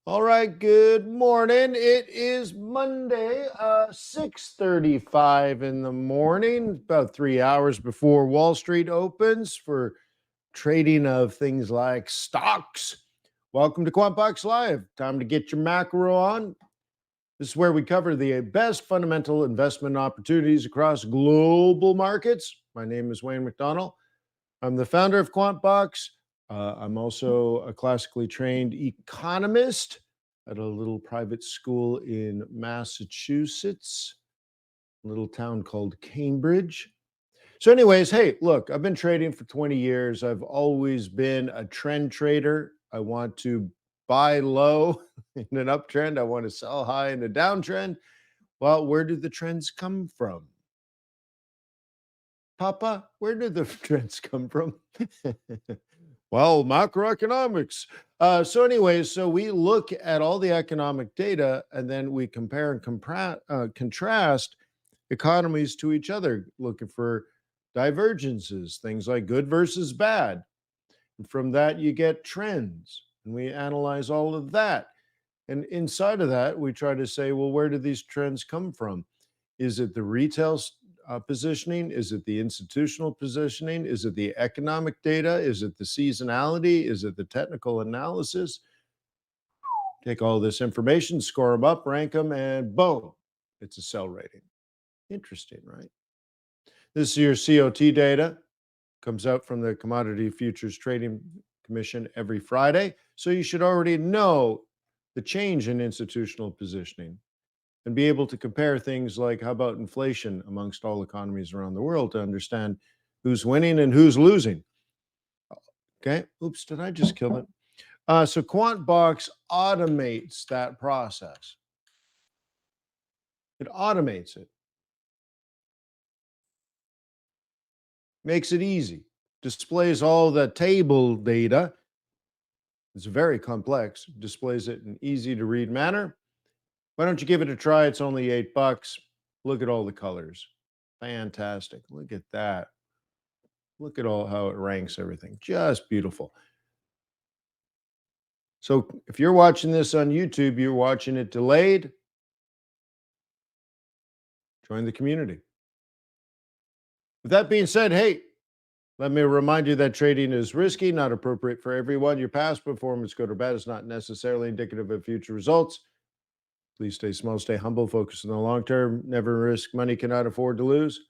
All right, good morning. It is Monday, 6:35 in the morning, about 3 hours before Wall Street opens for trading of things like stocks. Welcome to QuantBox Live. Time to get your macro on. This is where we cover the best fundamental investment opportunities across global markets. My name is Wayne McDonald. I'm the founder of QuantBox. I'm also a classically trained economist at a little private school in Massachusetts, a little town called Cambridge. So, anyways, hey, look, I've been trading for 20 years. I've always been a trend trader. I want to buy low in an uptrend, I want to sell high in a downtrend. Well, where do the trends come from? Papa, where did the trends come from? Well, macroeconomics. So we look at all the economic data and then we compare and contrast economies to each other, looking for divergences, things like good versus bad. And from that, you get trends. And we analyze all of that. And inside of that, we try to say, well, where do these trends come from? Is it the retail positioning? Is it the institutional positioning? Is it the economic data? Is it the seasonality? Is it the technical analysis? Take all this information, score them up, rank them, and boom, it's a sell rating. Interesting, right? This is your COT data. Comes out from the Commodity Futures Trading Commission every Friday. So you should already know the change in institutional positioning and be able to compare things like how about inflation amongst all economies around the world to understand who's winning and who's losing. Okay. Oops, did I just kill it? So QuantBox automates that process. It automates it, makes it easy, displays all the table data. It's very complex, displays it in easy to read manner. Why don't you give it a try? It's only $8. Look at all the colors. Fantastic. Look at that. Look at all how it ranks everything. Just beautiful. So if you're watching this on YouTube, you're watching it delayed. Join the community. With that being said, hey, let me remind you that trading is risky, not appropriate for everyone. Your past performance, good or bad, is not necessarily indicative of future results. Please stay small, stay humble, focus on the long term, never risk money cannot afford to lose.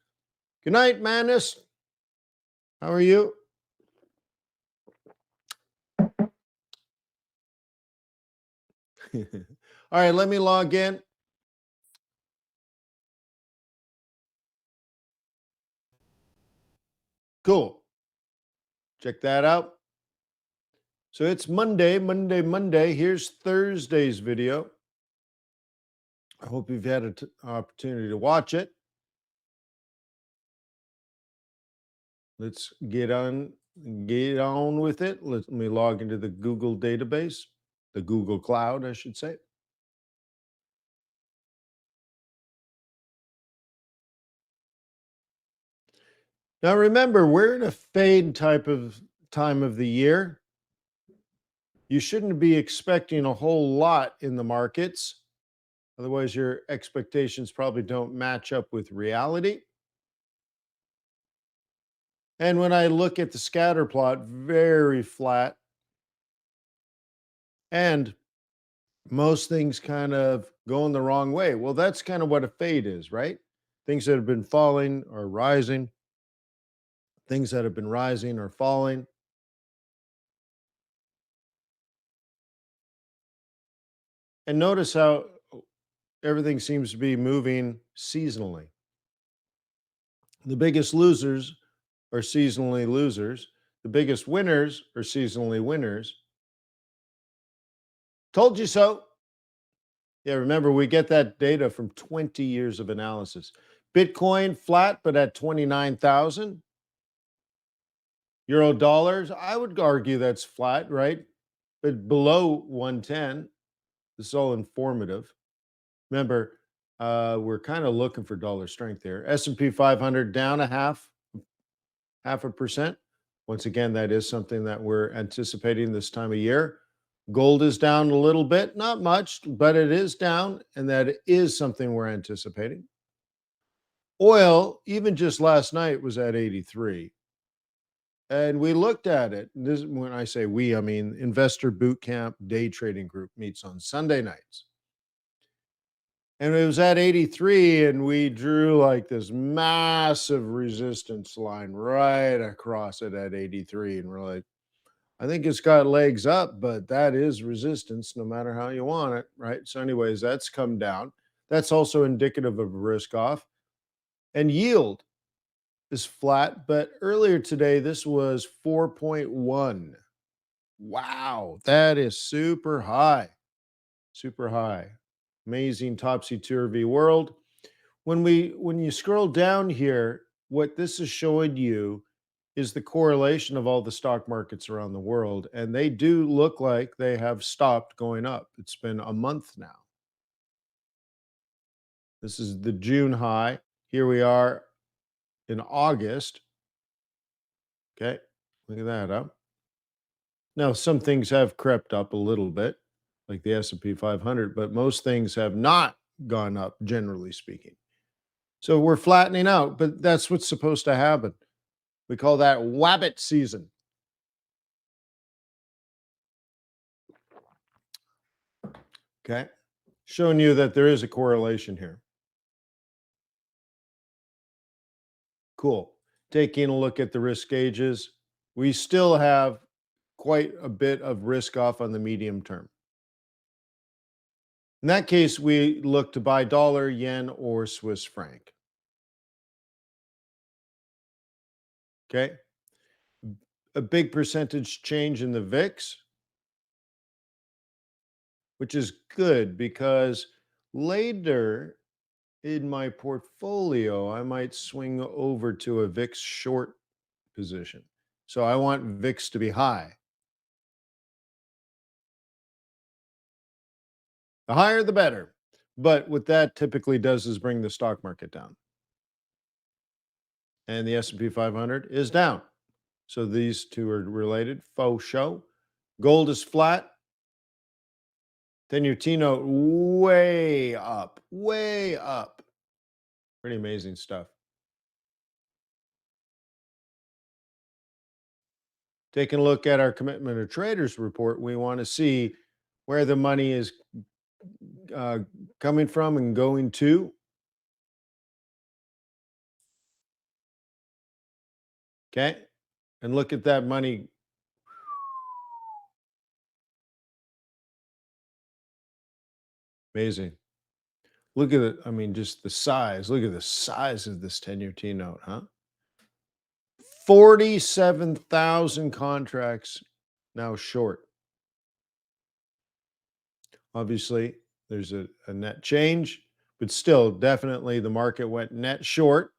Good night, Manus. How are you? All right, let me log in. Cool. Check that out. So it's Monday. Here's Thursday's video. I hope you've had an opportunity to watch it. Let's get on with it. Let me log into the Google database, the Google Cloud, I should say. Now remember, we're in a fade type of time of the year. You shouldn't be expecting a whole lot in the markets. Otherwise, your expectations probably don't match up with reality. And when I look at the scatter plot, very flat. And most things kind of going the wrong way. Well, that's kind of what a fade is, right? Things that have been falling are rising. Things that have been rising are falling. And notice how everything seems to be moving seasonally. The biggest losers are seasonally losers. The biggest winners are seasonally winners. Told you so. Yeah, remember, we get that data from 20 years of analysis. Bitcoin flat, but at 29,000. Euro dollars, I would argue that's flat, right? But below 110. This is all informative. Remember, we're kind of looking for dollar strength here. S&P 500 down half a percent. Once again, that is something that we're anticipating this time of year. Gold is down a little bit, not much, but it is down, and that is something we're anticipating. Oil, even just last night, was at 83. And we looked at it. This, when I say we, I mean Investor Boot Camp Day Trading Group meets on Sunday nights. And it was at 83, and we drew like this massive resistance line right across it at 83. And we're like, I think it's got legs up, but that is resistance no matter how you want it. Right. So, anyways, that's come down. That's also indicative of risk off. And yield is flat, but earlier today, this was 4.1. Wow. That is super high. Super high. Amazing topsy-turvy world. When you scroll down here, what this is showing you is the correlation of all the stock markets around the world, and they do look like they have stopped going up. It's been a month now. This is the June high. Here we are in August. Okay, look at that up. Now some things have crept up a little bit, like the S&P 500, but most things have not gone up, generally speaking. So we're flattening out, but that's what's supposed to happen. We call that wabbit season. Okay. Showing you that there is a correlation here. Cool. Taking a look at the risk gauges, we still have quite a bit of risk off on the medium term. In that case, we look to buy dollar, yen, or Swiss franc. Okay. A big percentage change in the VIX, which is good because later in my portfolio, I might swing over to a VIX short position. So I want VIX to be high. The higher, the better. But what that typically does is bring the stock market down. And the S&P 500 is down. So these two are related. Faux show. Gold is flat. Then your T note way up, way up. Pretty amazing stuff. Taking a look at our commitment of traders report, we want to see where the money is uh, coming from and going to. Okay. And look at that money. Amazing. Look at it. I mean, just the size. Look at the size of this 10-year T note, huh? 47,000 contracts now short. Obviously, there's a net change, but still, definitely the market went net short.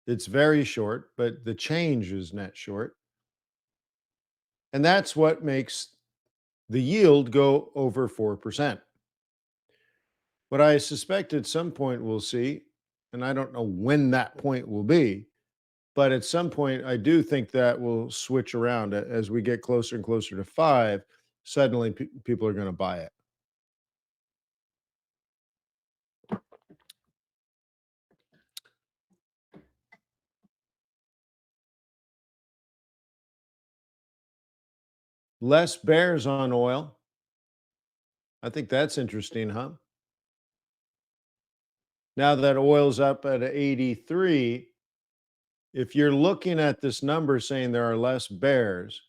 It's very short, but the change is net short. And that's what makes the yield go over 4%. What I suspect at some point we'll see, and I don't know when that point will be, but at some point I do think that will switch around as we get closer and closer to 5. Suddenly people are going to buy it. Less bears on oil. I think that's interesting, huh? Now that oil's up at 83, if you're looking at this number saying there are less bears,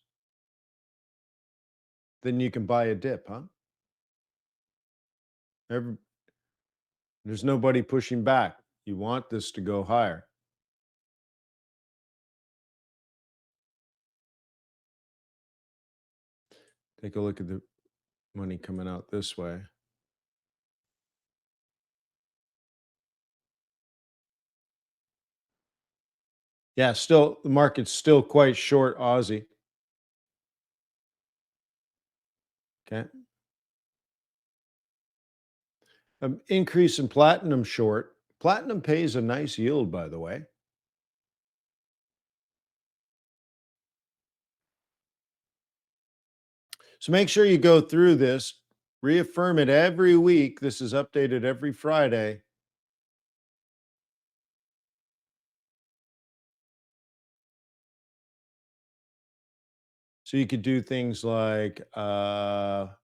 then you can buy a dip, huh? Every, there's nobody pushing back. You want this to go higher. Take a look at the money coming out this way. Yeah, still the market's still quite short Aussie. Okay. Increase in platinum short. Platinum pays a nice yield, by the way. So make sure you go through this, reaffirm it every week. This is updated every Friday. So you could do things like pound,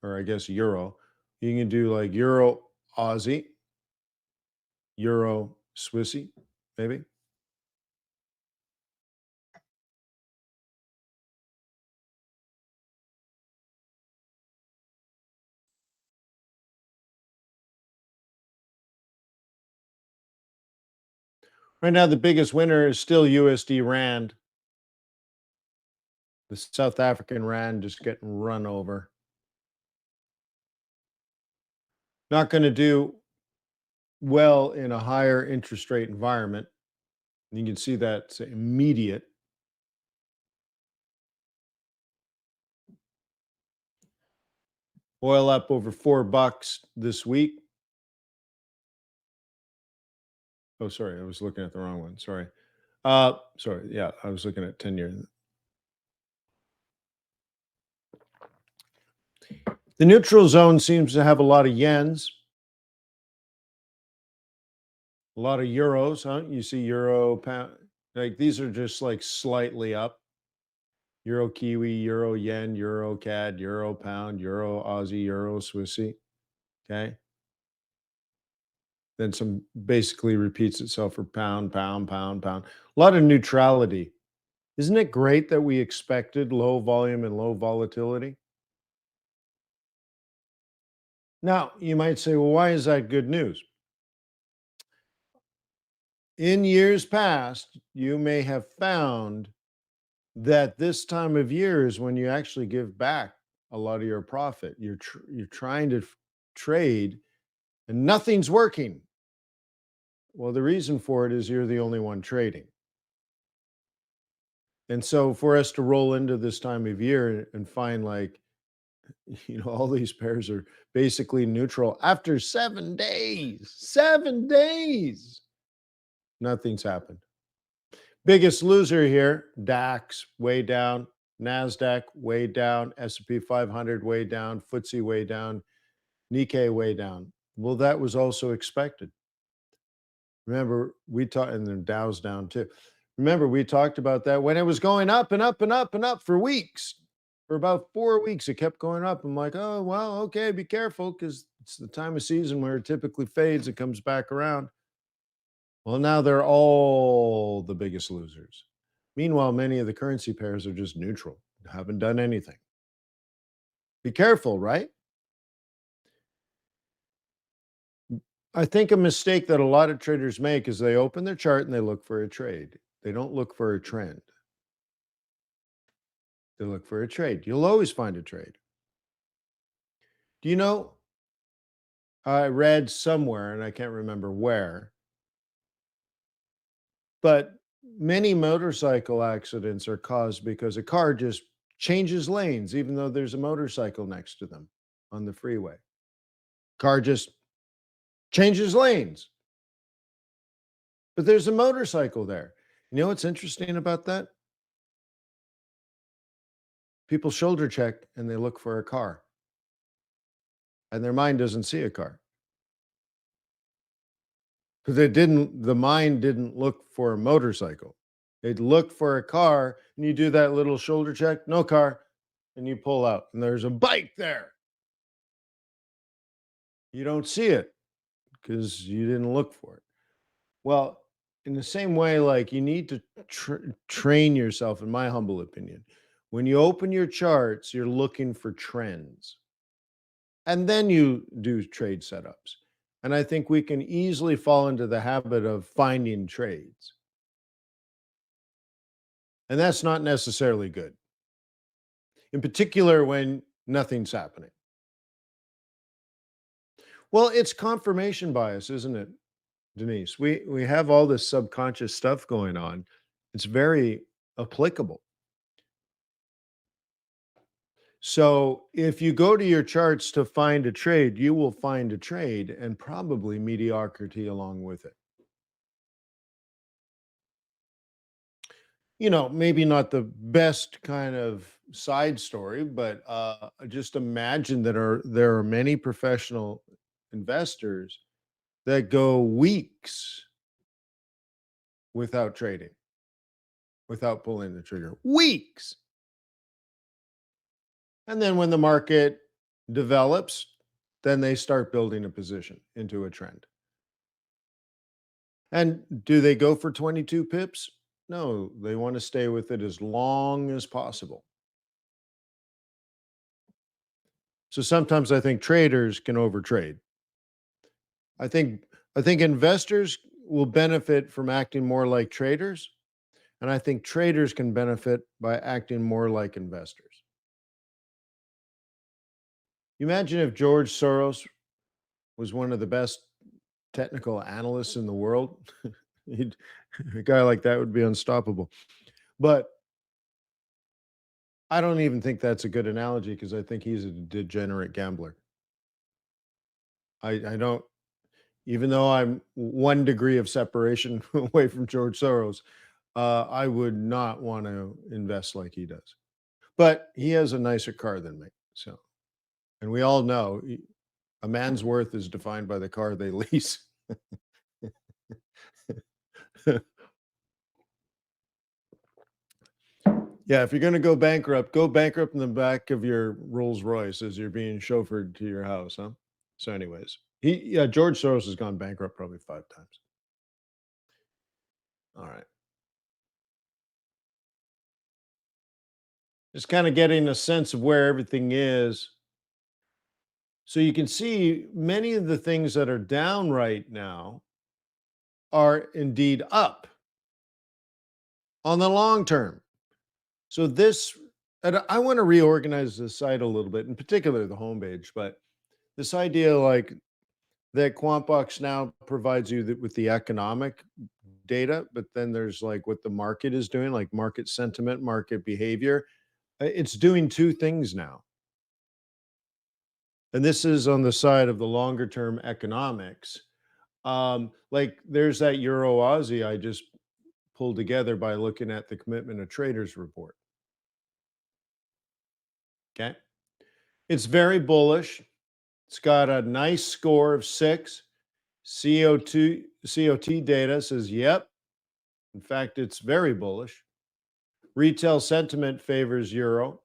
or I guess euro. You can do like Euro Aussie, Euro Swissy, maybe. Right now, the biggest winner is still USD Rand. The South African Rand just getting run over. Not going to do well in a higher interest rate environment. You can see that's immediate. Oil up over $4 this week. Oh, sorry, I was looking at the wrong one. Sorry. Sorry. Yeah, I was looking at 10 years. The neutral zone seems to have a lot of yens, a lot of euros, huh? You see euro, pound, like these are just like slightly up. Euro Kiwi, Euro Yen, Euro CAD, Euro Pound, Euro Aussie, Euro Swissy. Okay. Then some basically repeats itself for pound, pound, pound, pound. A lot of neutrality. Isn't it great that we expected low volume and low volatility? Now, you might say, well, why is that good news? In years past, you may have found that this time of year is when you actually give back a lot of your profit. You're trying to trade and nothing's working. Well, the reason for it is you're the only one trading. And so for us to roll into this time of year and find like, all these pairs are basically neutral after 7 days, 7 days, nothing's happened. Biggest loser here, DAX way down, NASDAQ way down, S&P 500 way down, FTSE way down, Nikkei way down. Well, that was also expected. Remember, we talked, and the Dow's down too. Remember, we talked about that when it was going up and up and up and up for weeks. For about 4 weeks, it kept going up. I'm like, oh, well, okay, be careful because it's the time of season where it typically fades and comes back around. Well, now they're all the biggest losers. Meanwhile, many of the currency pairs are just neutral, haven't done anything. Be careful, right? I think a mistake that a lot of traders make is they open their chart and they look for a trade. They don't look for a trend. They look for a trade. You'll always find a trade. Do you know? I read somewhere, and I can't remember where, but many motorcycle accidents are caused because a car just changes lanes, even though there's a motorcycle next to them on the freeway. Car just changes lanes, but there's a motorcycle there. You know what's interesting about that? People shoulder check and they look for a car, and their mind doesn't see a car because the mind didn't look for a motorcycle. It looked for a car, and you do that little shoulder check, no car, and you pull out, and there's a bike there. You don't see it because you didn't look for it. Well, in the same way, like you need to train yourself, in my humble opinion. When you open your charts, you're looking for trends, and then you do trade setups. And I think we can easily fall into the habit of finding trades, and that's not necessarily good, in particular when nothing's happening. Well, it's confirmation bias, isn't it, Denise? We have all this subconscious stuff going on. It's very applicable. So if you go to your charts to find a trade, you will find a trade and probably mediocrity along with it. Maybe not the best kind of side story, but just imagine that there are many professional investors that go weeks without trading, without pulling the trigger. Weeks. And then when the market develops, then they start building a position into a trend. And do they go for 22 pips? No, they want to stay with it as long as possible. So sometimes I think traders can overtrade. I think I think investors will benefit from acting more like traders, and I think traders can benefit by acting more like investors. You imagine if George Soros was one of the best technical analysts in the world? He'd, a guy like that would be unstoppable. But I don't even think that's a good analogy because I think he's a degenerate gambler. I don't, even though I'm 1 degree of separation away from George Soros, I would not want to invest like he does. But he has a nicer car than me. So, and we all know a man's worth is defined by the car they lease. Yeah, if you're going to go bankrupt in the back of your Rolls Royce as you're being chauffeured to your house, huh? So, anyways, yeah, George Soros has gone bankrupt probably 5 times. All right, just kind of getting a sense of where everything is. So you can see many of the things that are down right now are indeed up on the long term. So and I want to reorganize the site a little bit, in particular the homepage, but this idea like that QuantBox now provides you with the economic data, but then there's like what the market is doing, like market sentiment, market behavior. It's doing two things now. And this is on the side of the longer term economics. Like there's that Euro-Aussie I just pulled together by looking at the commitment of traders report. Okay. It's very bullish. It's got a nice score of 6. CO2 COT data says, yep. In fact, it's very bullish. Retail sentiment favors euro.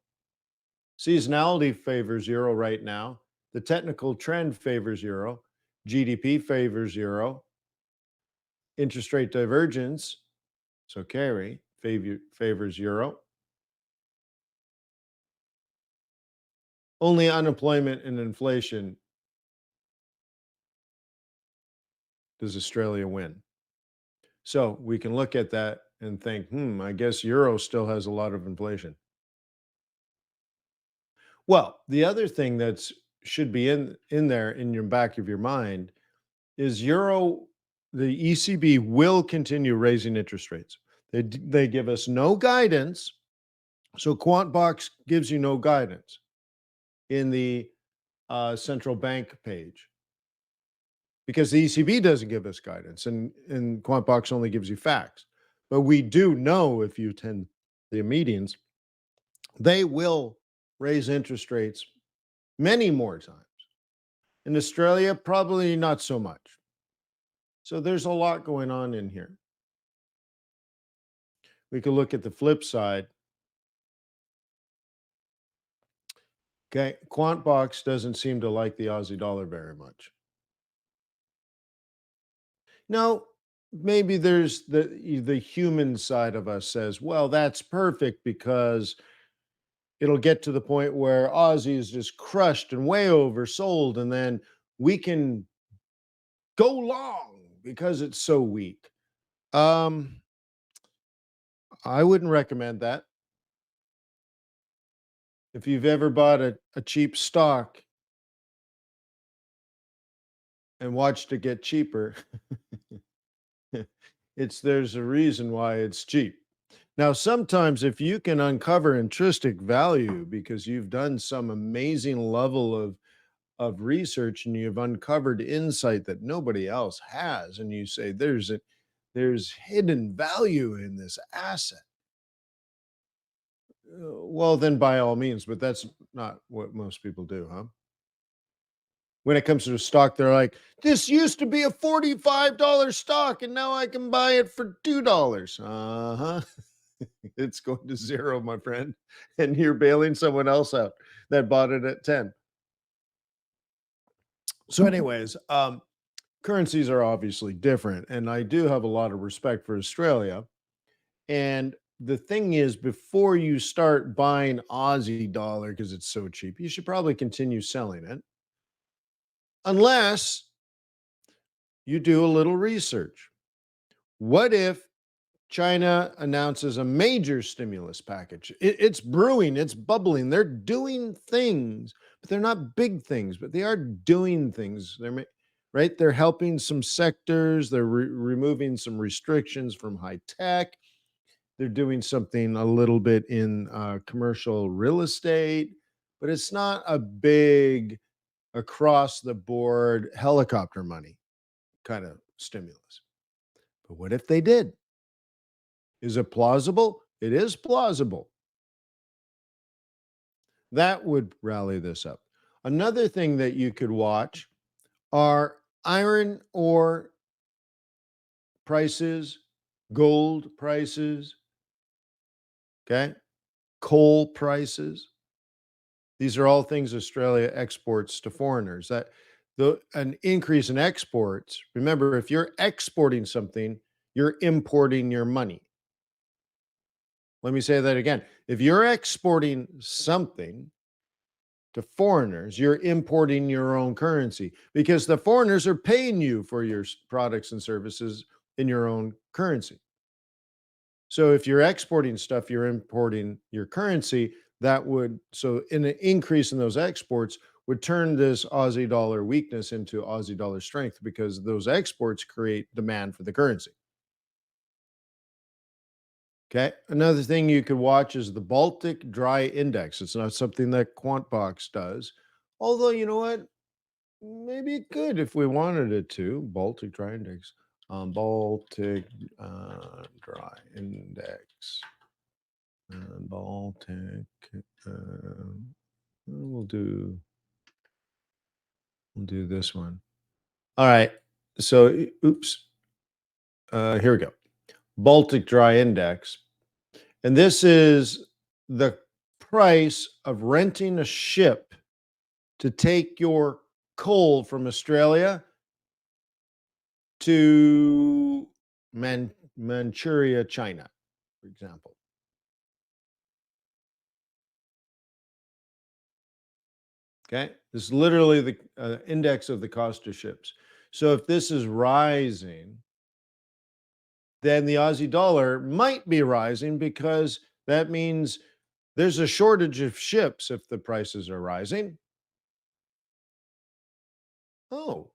Seasonality favors euro right now. The technical trend favors euro. GDP favors euro. Interest rate divergence, so carry, favors euro. Only unemployment and inflation does Australia win. So we can look at that and think, I guess euro still has a lot of inflation. Well, the other thing that's should be in there in your back of your mind is euro. The ECB will continue raising interest rates. They give us no guidance. So QuantBox gives you no guidance in the central bank page because the ECB doesn't give us guidance, and QuantBox only gives you facts. But we do know if you attend the meetings, they will raise interest rates many more times. In Australia, probably not so much. So there's a lot going on in here. We could look at the flip side. Okay, QuantBox doesn't seem to like the Aussie dollar very much. No, maybe there's the human side of us says, well, that's perfect because it'll get to the point where Aussie is just crushed and way oversold, and then we can go long because it's so weak. Um, I wouldn't recommend that. If you've ever bought a cheap stock and watched it get cheaper, there's a reason why it's cheap. Now, sometimes if you can uncover intrinsic value because you've done some amazing level of research and you've uncovered insight that nobody else has, and you say there's hidden value in this asset. Well, then by all means, but that's not what most people do, huh? When it comes to a stock, they're like, this used to be a $45 stock and now I can buy it for $2. Uh-huh. It's going to zero, my friend. And you're bailing someone else out that bought it at 10. So, anyways, currencies are obviously different. And I do have a lot of respect for Australia. And the thing is, before you start buying Aussie dollar because it's so cheap, you should probably continue selling it unless you do a little research. What if China announces a major stimulus package? It's brewing, it's bubbling. They're doing things, but they're not big things, but they are doing things. Right. They're helping some sectors. They're removing some restrictions from high tech. They're doing something a little bit in commercial real estate, but it's not a big across the board helicopter money kind of stimulus. But what if they did? Is it plausible? It is plausible. That would rally this up. Another thing that you could watch are iron ore prices, gold prices, okay? Coal prices. These are all things Australia exports to foreigners. An increase in exports, remember, if you're exporting something, you're importing your money. Let me say that again. If you're exporting something to foreigners, you're importing your own currency because the foreigners are paying you for your products and services in your own currency. So if you're exporting stuff, you're importing your currency. An increase in those exports would turn this Aussie dollar weakness into Aussie dollar strength because those exports create demand for the currency. Okay. Another thing you could watch is the Baltic Dry Index. It's not something that QuantBox does. Although, you know what? Maybe it could if we wanted it to. Baltic Dry Index. Baltic Dry Index. Baltic. Uh, we'll do we'll do this one. All right. So, oops. Here we go. Baltic Dry Index. And this is the price of renting a ship to take your coal from Australia to Manchuria, China, for example. Okay. This is literally the index of the cost of ships. So if this is rising, then the Aussie dollar might be rising because that means there's a shortage of ships if the prices are rising. Oh,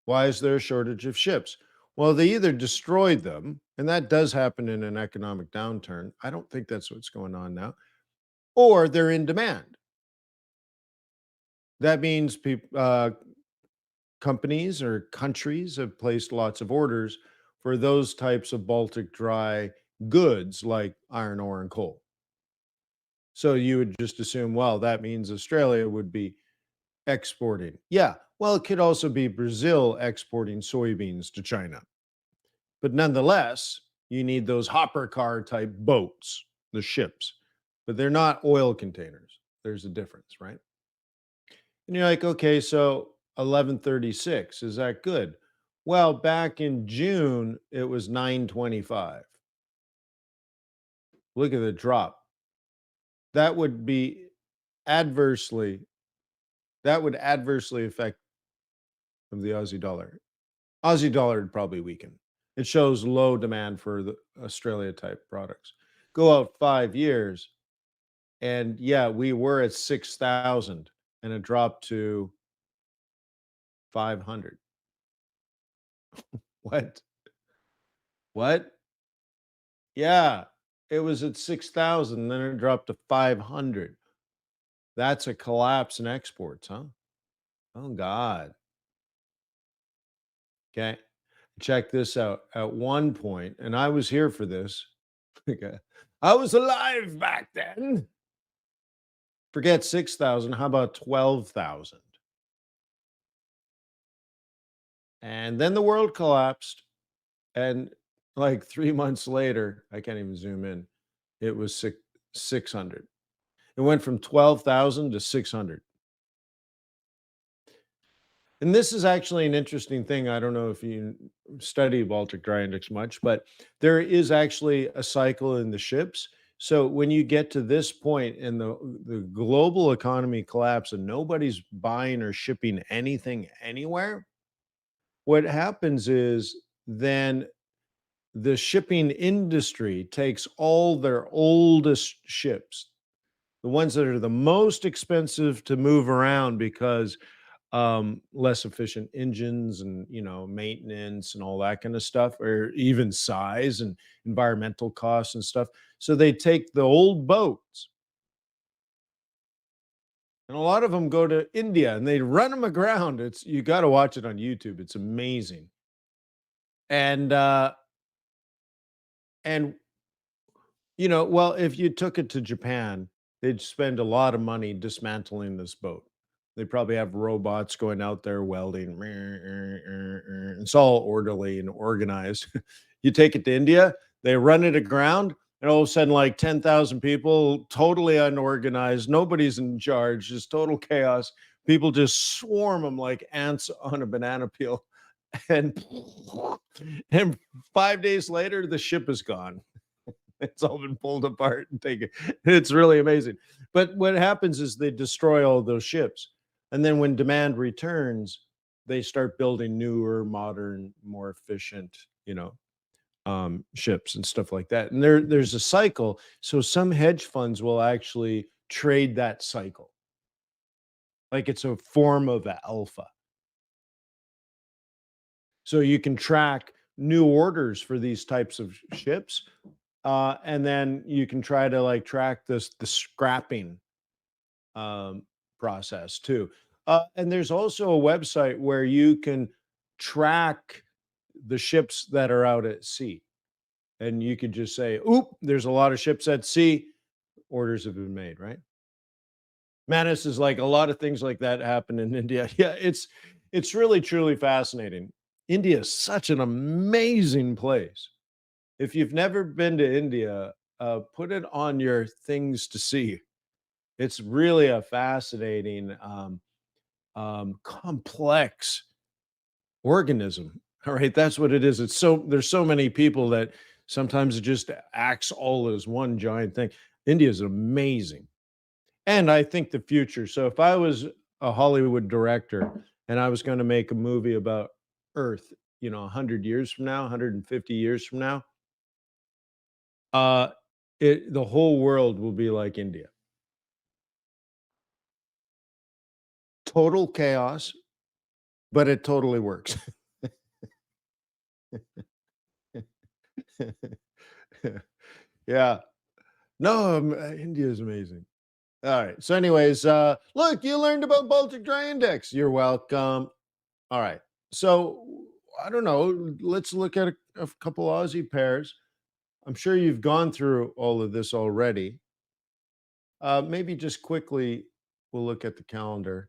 why is there a shortage of ships? Well, they either destroyed them, and that does happen in an economic downturn. I don't think that's what's going on now, or they're in demand. That means companies or countries have placed lots of orders for those types of Baltic dry goods like iron ore and coal. So you would just assume, well, that means Australia would be exporting. Yeah. Well, it could also be Brazil exporting soybeans to China. But nonetheless, you need those hopper car type boats, the ships, but they're not oil containers. There's a difference, right? And you're like, okay, so 1136, is that good? Well, back in June, it was 925. Look at the drop. That would be adversely, that would adversely affect the Aussie dollar. Aussie dollar would probably weaken. It shows low demand for the Australia type products. Go out 5 years, and yeah, we were at 6,000 and it dropped to 500. What? What? Yeah, it was at 6,000, then it dropped to 500. That's a collapse in exports, huh? Oh, God. Okay. Check this out. At one point, and I was here for this. Okay. I was alive back then. Forget 6,000, how about 12,000? And then the world collapsed, and like 3 months later, I can't even zoom in, it was 600. It went from 12,000 to 600. And this is actually an interesting thing. I don't know if you study Baltic Dry Index much, but there is actually a cycle in the ships. So when you get to this point and the global economy collapse and nobody's buying or shipping anything anywhere, what happens is then the shipping industry takes all their oldest ships, the ones that are the most expensive to move around because less efficient engines and maintenance and all that kind of stuff, or even size and environmental costs and stuff. So they take the old boats, and a lot of them go to India and they run them aground. It's You got to watch it on YouTube. It's amazing. And well, if you took it to Japan, they'd spend a lot of money dismantling this boat. They probably have robots going out there welding. It's all orderly and organized. You take it to India, they run it aground, and all of a sudden, like 10,000 people, totally unorganized, nobody's in charge, just total chaos. People just swarm them like ants on a banana peel. And and 5 days later, the ship is gone. It's all been pulled apart and taken. It's really amazing. But what happens is they destroy all those ships. And then when demand returns, they start building newer, modern, more efficient, ships and stuff like that. And there's a cycle. So some hedge funds will actually trade that cycle. Like it's a form of alpha. So you can track new orders for these types of ships. And then you can try to like track the scrapping um, process too. And there's also a website where you can track the ships that are out at sea. And you could just say, oop, there's a lot of ships at sea. Orders have been made, right? Manus is like a lot of things like that happen in India. Yeah, it's really truly fascinating. India is such an amazing place. If you've never been to India, put it on your things to see. It's really a fascinating, complex organism. All right, that's what it is. There's so many people that sometimes it just acts all as one giant thing. India is amazing, and I think the future. So if I was a Hollywood director and I was going to make a movie about Earth, 100 years from now, 150 years from now, uh, the whole world will be like India. Total chaos, but it totally works. Yeah. No, India is amazing. All right. So, anyways, look, you learned about Baltic Dry Index. You're welcome. All right. So, I don't know. Let's look at a couple Aussie pairs. I'm sure you've gone through all of this already. Maybe just quickly, we'll look at the calendar.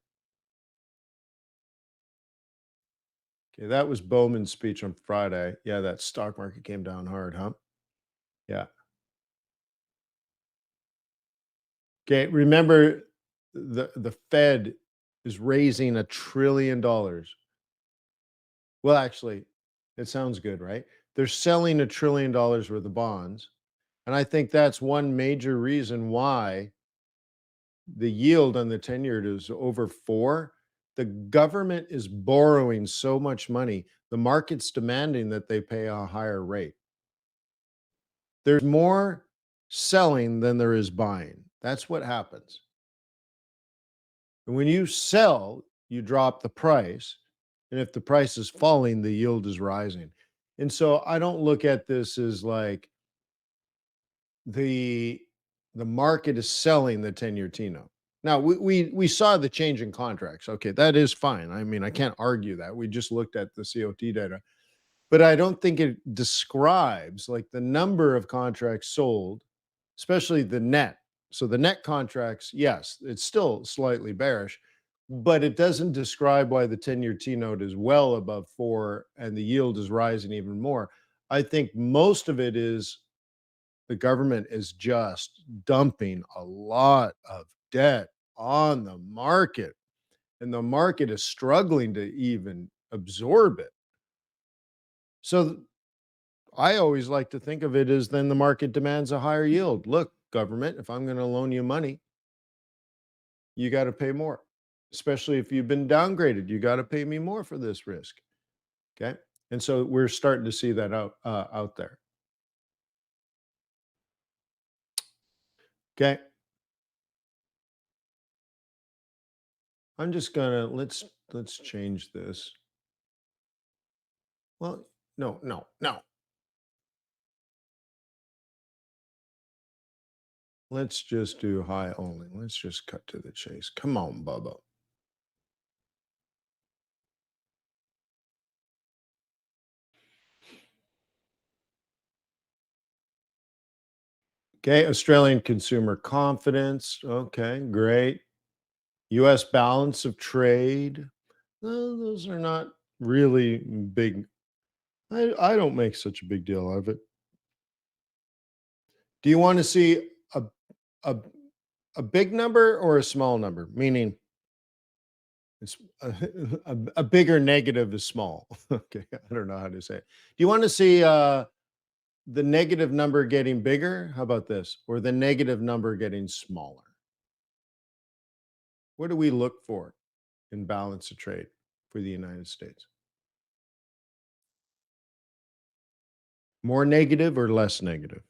Okay, that was Bowman's speech on Friday. Yeah, that stock market came down hard, huh? Yeah. Okay, remember the Fed is raising $1 trillion. Well, actually, it sounds good, right? They're selling $1 trillion worth of bonds, and I think that's one major reason why the yield on the 10-year is over 4. The government is borrowing so much money, the market's demanding that they pay a higher rate. There's more selling than there is buying. That's what happens. And when you sell, you drop the price. And if the price is falling, the yield is rising. And so I don't look at this as like the the market is selling the 10-year T note. Now we saw the change in contracts. Okay, that is fine. I mean, I can't argue that. We just looked at the COT data. But I don't think it describes like the number of contracts sold, especially the net. So the net contracts, yes, it's still slightly bearish, but it doesn't describe why the 10-year T note is well above 4 and the yield is rising even more. I think most of it is the government is just dumping a lot of debt on the market, and the market is struggling to even absorb it. So I always like to think of it as then the market demands a higher yield. Look, government, if I'm going to loan you money, you got to pay more, especially if you've been downgraded. You got to pay me more for this risk. Okay. And so we're starting to see that out there. Okay. I'm just gonna let's change this. Well, no, no, no. Let's just do high only. Let's just cut to the chase. Come on, Bubba. Okay, Australian consumer confidence. Okay, great. US balance of trade. Those are not really big. I don't make such a big deal of it. Do you want to see a a big number or a small number? Meaning it's a bigger negative is small. Okay, I don't know how to say it. Do you want to see the negative number getting bigger? How about this? Or the negative number getting smaller? What do we look for in balance of trade for the United States? More negative or less negative?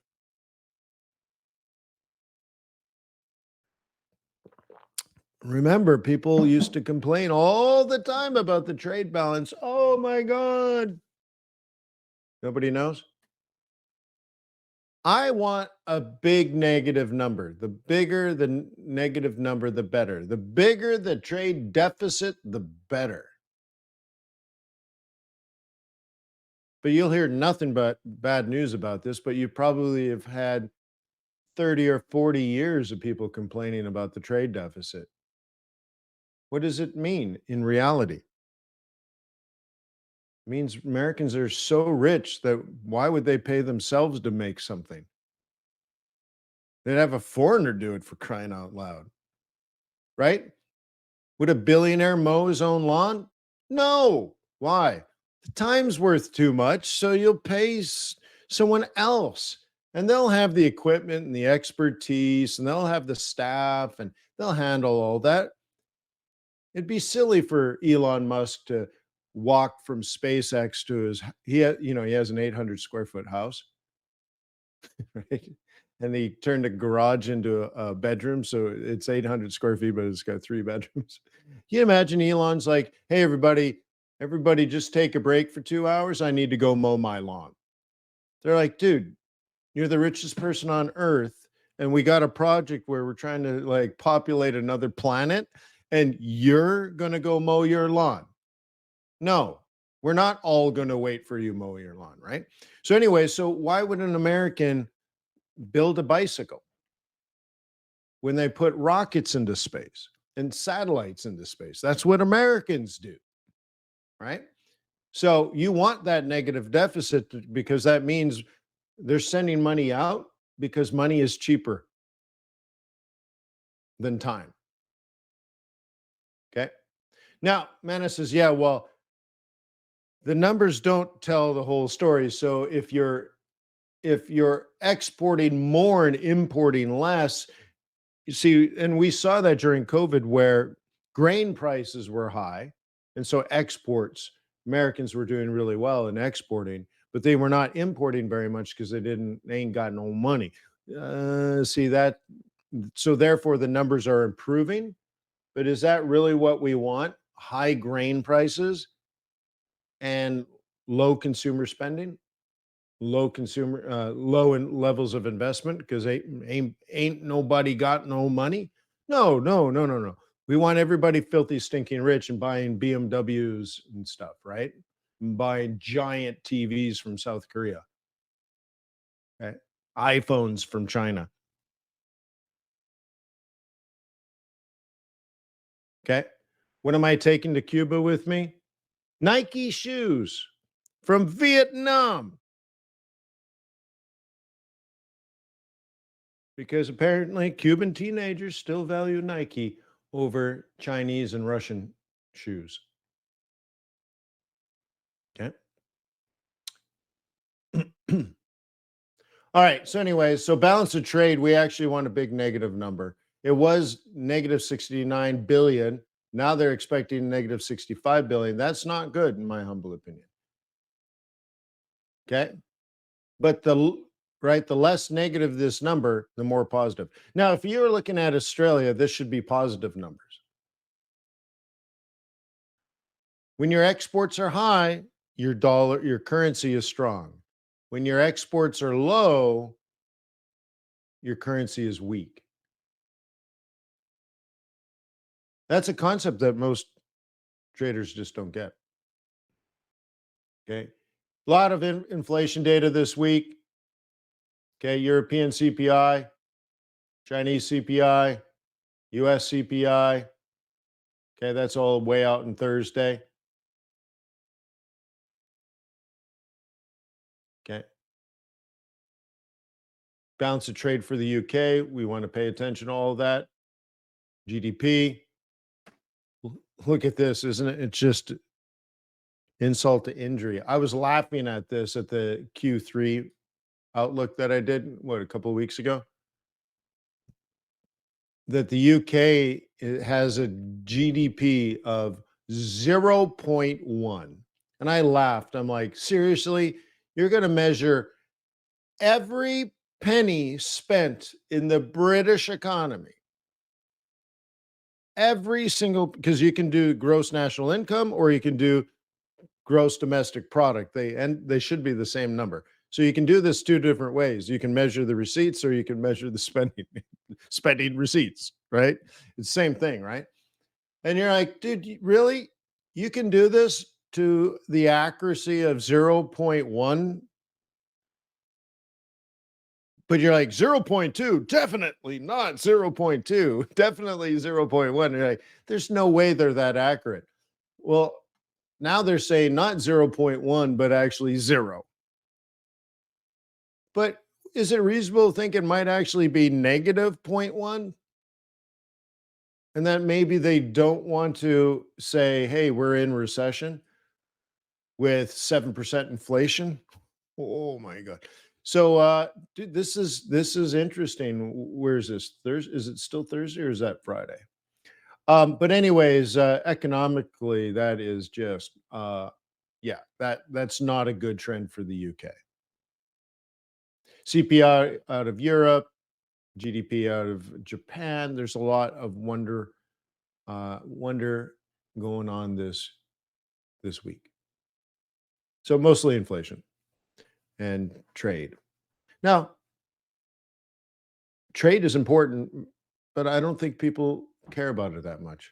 Remember, people used to complain all the time about the trade balance. Oh my God. Nobody knows. I want a big negative number. The bigger the negative number, the better. The bigger the trade deficit, the better. But you'll hear nothing but bad news about this, but you probably have had 30 or 40 years of people complaining about the trade deficit. What does it mean in reality? It means Americans are so rich that why would they pay themselves to make something? They'd have a foreigner do it for crying out loud, right? Would a billionaire mow his own lawn? No. Why? The time's worth too much, so you'll pay someone else. And they'll have the equipment and the expertise, and they'll have the staff, and they'll handle all that. It'd be silly for Elon Musk to walk from SpaceX to his he has an 800 square foot house, right? And he turned a garage into a bedroom, so it's 800 square feet, but it's got 3 bedrooms. Can you imagine Elon's like, "Hey, everybody just take a break for 2 hours. I need to go mow my lawn." They're like, "Dude, you're the richest person on earth, and we got a project where we're trying to, like, populate another planet, and you're gonna go mow your lawn. No, we're not all gonna wait for you mow your lawn," right? So anyway, so why would an American build a bicycle when they put rockets into space and satellites into space? That's what Americans do, right? So you want that negative deficit because that means they're sending money out because money is cheaper than time. Okay. Now, Manna says, yeah, well, the numbers don't tell the whole story. So if you're exporting more and importing less, you see, and we saw that during COVID where grain prices were high. And so exports, Americans were doing really well in exporting, but they were not importing very much because they ain't got no money. See that? So therefore the numbers are improving. But is that really what we want? High grain prices and low consumer spending? Low in levels of investment because ain't nobody got no money. No, no, no, no, no. We want everybody filthy, stinking rich and buying BMWs and stuff, right? And buying giant TVs from South Korea, okay? iPhones from China. Okay. What am I taking to Cuba with me? Nike shoes from Vietnam. Because apparently Cuban teenagers still value Nike over Chinese and Russian shoes. Okay. All right. So, anyways, so balance of trade, we actually want a big negative number. It was negative 69 billion. Now they're expecting negative 65 billion. That's not good, in my humble opinion. Okay. But right, the less negative this number, the more positive. Now, if you're looking at Australia, this should be positive numbers. When your exports are high, your currency is strong. When your exports are low, your currency is weak. That's a concept that most traders just don't get. Okay. A lot of inflation data this week. Okay. European CPI, Chinese CPI, US CPI. Okay. That's all way out on Thursday. Okay. Balance of trade for the UK. We want to pay attention to all of that. GDP. Look at this, isn't it? It's just insult to injury. I was laughing at this at the Q3 outlook that I did, what, a couple of weeks ago, that the UK has a GDP of 0.1. And I laughed. I'm like, seriously? You're going to measure every penny spent in the British economy, every single, because you can do gross national income or you can do gross domestic product. They should be the same number. So you can do this two different ways. You can measure the receipts or you can measure the spending receipts, right? It's the same thing, right? And you're like, dude, really? You can do this to the accuracy of 0.1, but you're like 0.2, definitely not 0.2, definitely 0.1. You're like, there's no way they're that accurate. Well, now they're saying not 0.1, but actually zero. But is it reasonable to think it might actually be negative zero point 0.1? And that maybe they don't want to say, hey, we're in recession with 7% inflation. Oh my God. So dude, this is interesting. Where is this? Thursday? Is it still Thursday or is that Friday? But anyways, economically, that is just yeah, that's not a good trend for the UK. CPI out of Europe, GDP out of Japan. There's a lot of wonder going on this week. So mostly inflation and trade. Now, trade is important, but I don't think people care about it that much.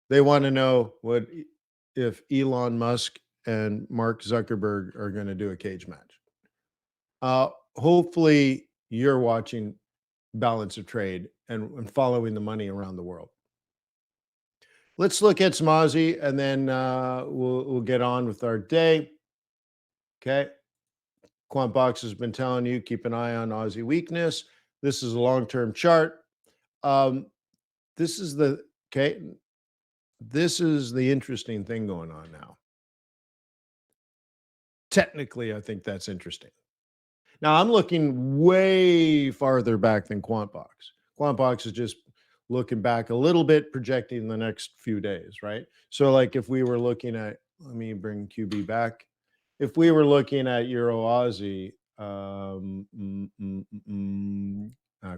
They want to know if Elon Musk and Mark Zuckerberg are going to do a cage match. Hopefully, you're watching balance of trade and following the money around the world. Let's look at some Aussie and then we'll get on with our day. Okay. QuantBox has been telling you keep an eye on Aussie weakness. This is a long-term chart. Um, this is the okay. This is the interesting thing going on now. Technically, I think that's interesting. Now I'm looking way farther back than QuantBox. QuantBox is just looking back a little bit, projecting the next few days, right? So, like if we were looking at, let me bring QB back. If we were looking at Euro-Aussie,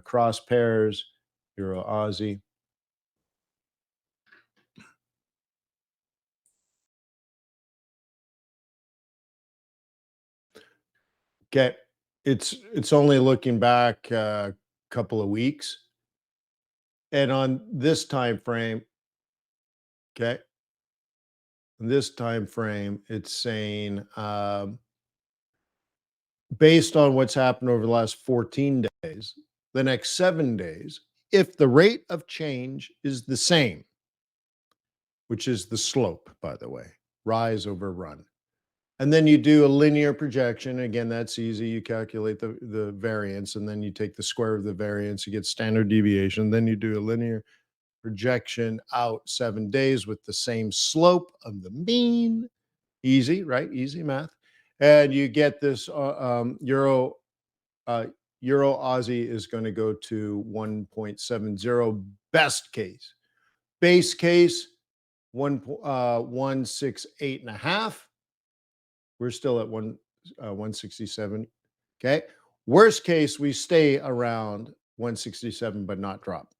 cross pairs, Euro-Aussie. Okay, it's only looking back a couple of weeks, and on this time frame, okay, this time frame, it's saying based on what's happened over the last 14 days, the next 7 days. if the rate of change is the same, which is the slope, by the way, rise over run. And then you do a linear projection. Again, that's easy. You calculate the variance, and then you take the square of the variance, you get standard deviation. Then you do a linear projection out 7 days with the same slope of the mean. Easy, right? Easy math. And you get this uh, Euro-Aussie is going to go to 1.70 best case. Base case, 168 and a half. We're still at 167. Okay. Worst case, we stay around 167 but not drop.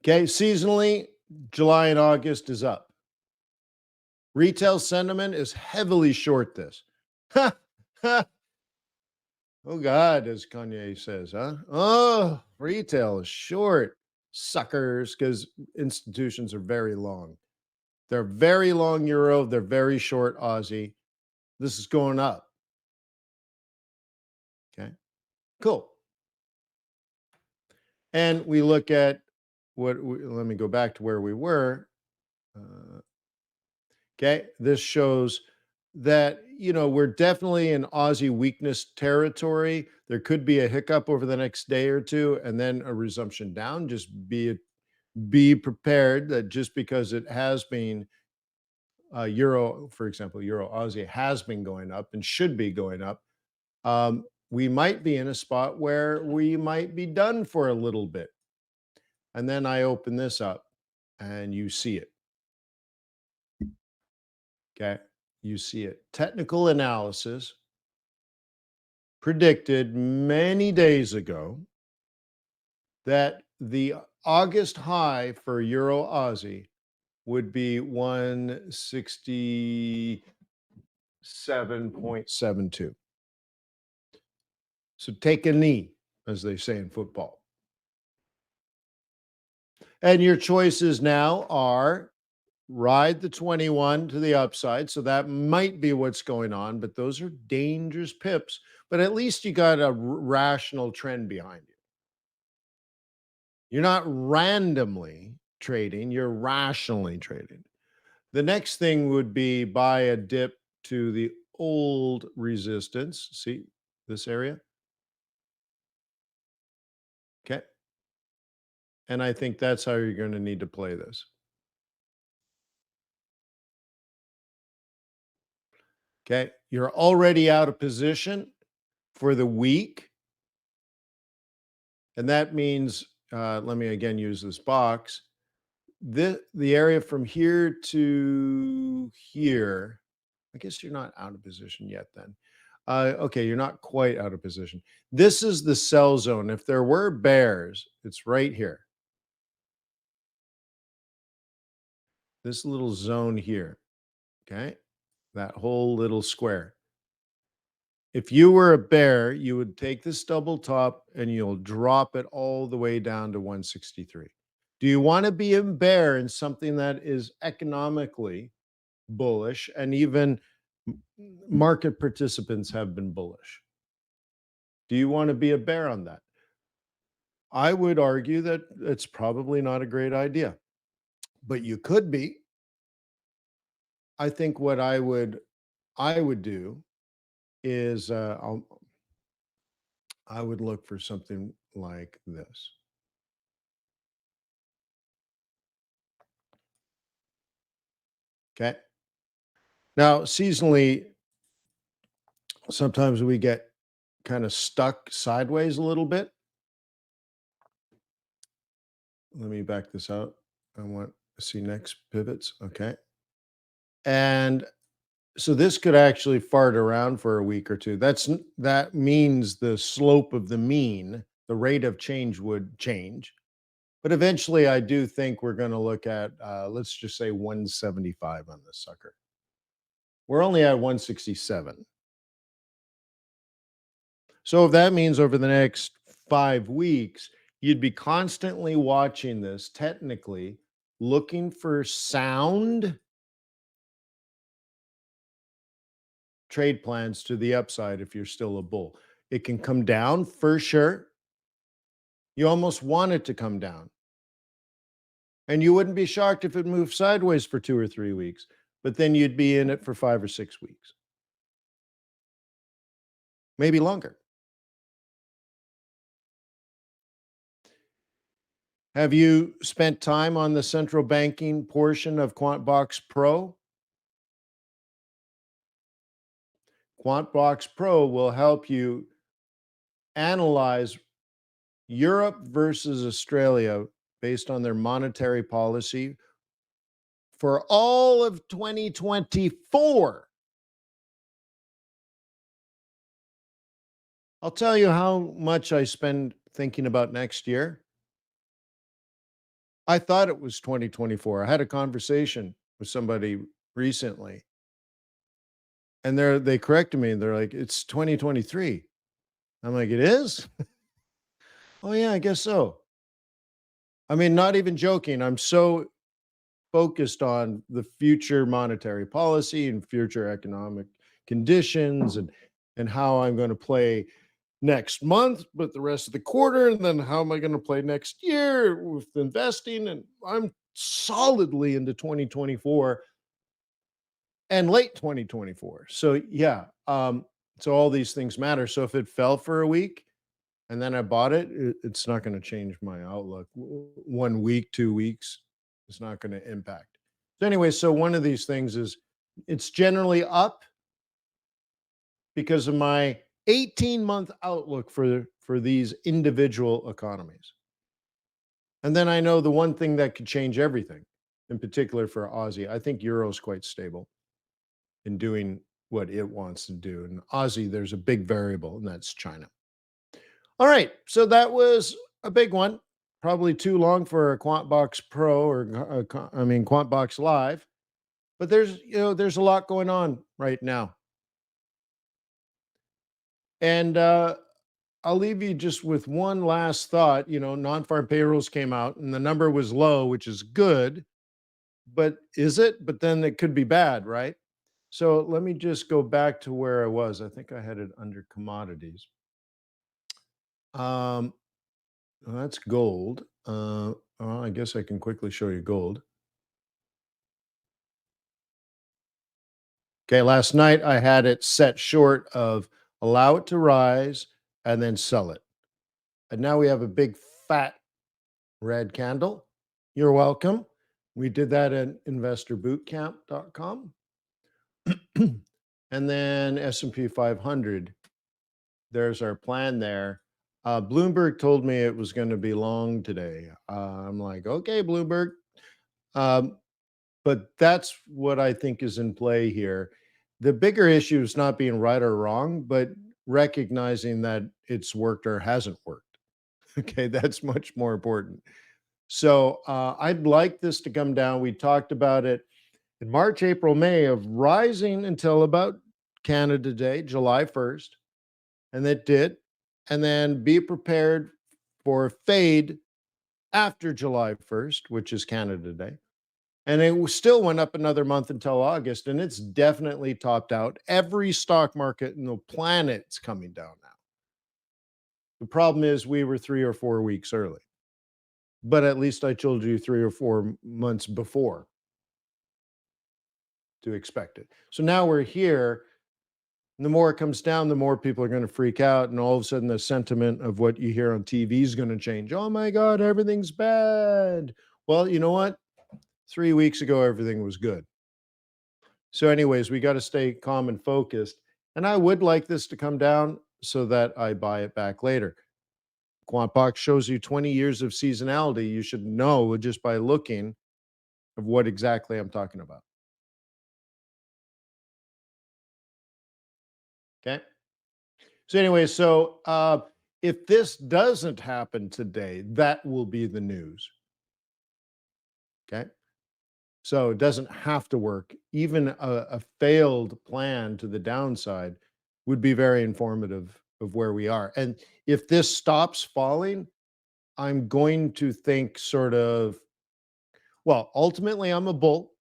Okay. Seasonally, July and August is up. Retail sentiment is heavily short this. Oh God, as Kanye says, huh? Oh, retail is short. Suckers, because institutions are very long. They're very long euro, they're very short Aussie. This is going up. Okay, cool. And we look at let me go back to where we were. Uh, okay, this shows that, we're definitely in Aussie weakness territory. There could be a hiccup over the next day or two and then a resumption down. Just be prepared that just because it has been euro, for example, euro Aussie has been going up and should be going up. We might be in a spot where we might be done for a little bit. And then I open this up and you see it. Okay. You see it. Technical analysis predicted many days ago that the August high for euro Aussie would be 167.72. So take a knee, as they say in football. And your choices now are ride the 21 to the upside. So that might be what's going on, but those are dangerous pips. But at least you got a rational trend behind you. You're not randomly trading, you're rationally trading. The next thing would be buy a dip to the old resistance. See this area? Okay. And I think that's how you're going to need to play this. Okay. You're already out of position for the week. And that means, let me again use this box. The area from here to here, I guess you're not out of position yet then. Okay, you're not quite out of position. This is the sell zone. If there were bears, it's right here. This little zone here. Okay. That whole little square. If you were a bear, you would take this double top and you'll drop it all the way down to 163. Do you want to be a bear in something that is economically bullish and even market participants have been bullish? Do you want to be a bear on that? I would argue that it's probably not a great idea, but you could be. I think what I would do is I would look for something like this. Okay. Now, seasonally, sometimes we get kind of stuck sideways a little bit. Let me back this out. I want to see next pivots. Okay. And so this could actually fart around for a week or two. That means the slope of the mean, the rate of change would change. But eventually, I do think we're going to look at, let's just say 175 on this sucker. We're only at 167. So if that means over the next 5 weeks, you'd be constantly watching this technically, looking for sound trade plans to the upside if you're still a bull. It can come down for sure. You almost want it to come down. And you wouldn't be shocked if it moved sideways for 2 or 3 weeks, but then you'd be in it for 5 or 6 weeks, maybe longer. Have you spent time on the central banking portion of QuantBox Pro? QuantBox Pro will help you analyze Europe versus Australia based on their monetary policy for all of 2024. I'll tell you how much I spend thinking about next year. I thought it was 2024. I had a conversation with somebody recently, and they corrected me. They're like, "It's 2023." I'm like, "It is?" "Oh yeah, I guess so." I mean, not even joking. I'm so focused on the future monetary policy and future economic conditions and how I'm going to play next month, but the rest of the quarter, and then how am I going to play next year with investing? And I'm solidly into 2024 and late 2024. So yeah, so all these things matter. So if it fell for a week and then I bought it, it's not going to change my outlook. 1 week, 2 weeks, it's not going to impact. So anyway, so one of these things is it's generally up because of my 18-month outlook for these individual economies. And then I know the one thing that could change everything, in particular for Aussie, I think Euro is quite stable in doing what it wants to do. And Aussie, there's a big variable, and that's China. All right, so that was a big one. Probably too long for a QuantBox Pro or QuantBox Live, but there's a lot going on right now. And I'll leave you just with one last thought. Non-farm payrolls came out and the number was low, which is good, but is it? But then it could be bad, right? So let me just go back to where I was. I think I had it under commodities. Um, well, that's gold. Well, I guess I can quickly show you gold. Okay, last night I had it set short of allow it to rise and then sell it. And now we have a big fat red candle. You're welcome. We did that at investorbootcamp.com. And then S&P 500, there's our plan there. Bloomberg told me it was going to be long today. I'm like, okay, Bloomberg. Um, but that's what I think is in play here. The bigger issue is not being right or wrong, but recognizing that it's worked or hasn't worked. Okay, that's much more important. So I'd like this to come down. We talked about it in March, April, May of rising until about Canada Day, July 1st, and it did. And then be prepared for a fade after July 1st, which is Canada Day. And still went up another month until August, and it's definitely topped out. Every stock market in the planet's coming down now. The problem is we were 3 or 4 weeks early, but at least I told you 3 or 4 months before to expect it. So now we're here. And the more it comes down, the more people are going to freak out. And all of a sudden, the sentiment of what you hear on TV is going to change. Oh my God, everything's bad. Well, you know what? 3 weeks ago, everything was good. So, anyways, we got to stay calm and focused. And I would like this to come down so that I buy it back later. QuantBox shows you 20 years of seasonality. You should know just by looking of what exactly I'm talking about. Okay. So, anyway, if this doesn't happen today, that will be the news. Okay. So it doesn't have to work. Even a failed plan to the downside would be very informative of where we are. And if this stops falling, I'm going to think sort of, well, ultimately, I'm a bull.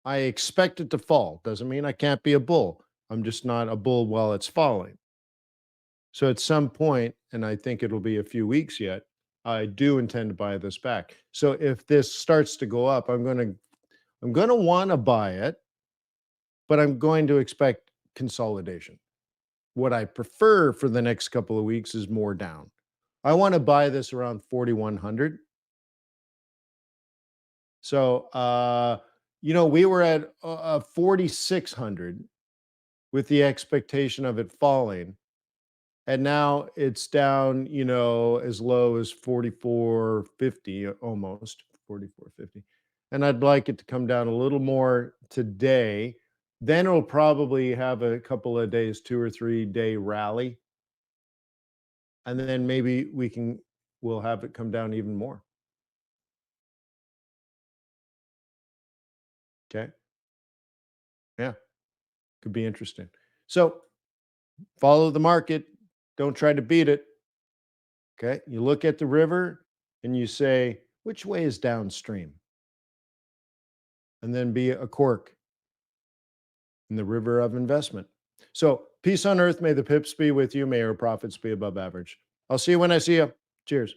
I expect it to fall. Doesn't mean I can't be a bull. I'm just not a bull while it's falling. So at some point, and I think it'll be a few weeks yet, I do intend to buy this back. So if this starts to go up, I'm gonna want to buy it, but I'm going to expect consolidation. What I prefer for the next couple of weeks is more down. I want to buy this around 4,100. So, we were at 4,600 with the expectation of it falling. And now it's down, as low as 44.50, almost 44.50. And I'd like it to come down a little more today. Then it'll probably have a couple of days, 2 or 3 day rally. And then maybe we'll have it come down even more. Okay. Yeah. Could be interesting. So follow the market. Don't try to beat it. Okay. You look at the river and you say, which way is downstream? And then be a cork in the river of investment. So, peace on earth. May the pips be with you. May your profits be above average. I'll see you when I see you. Cheers.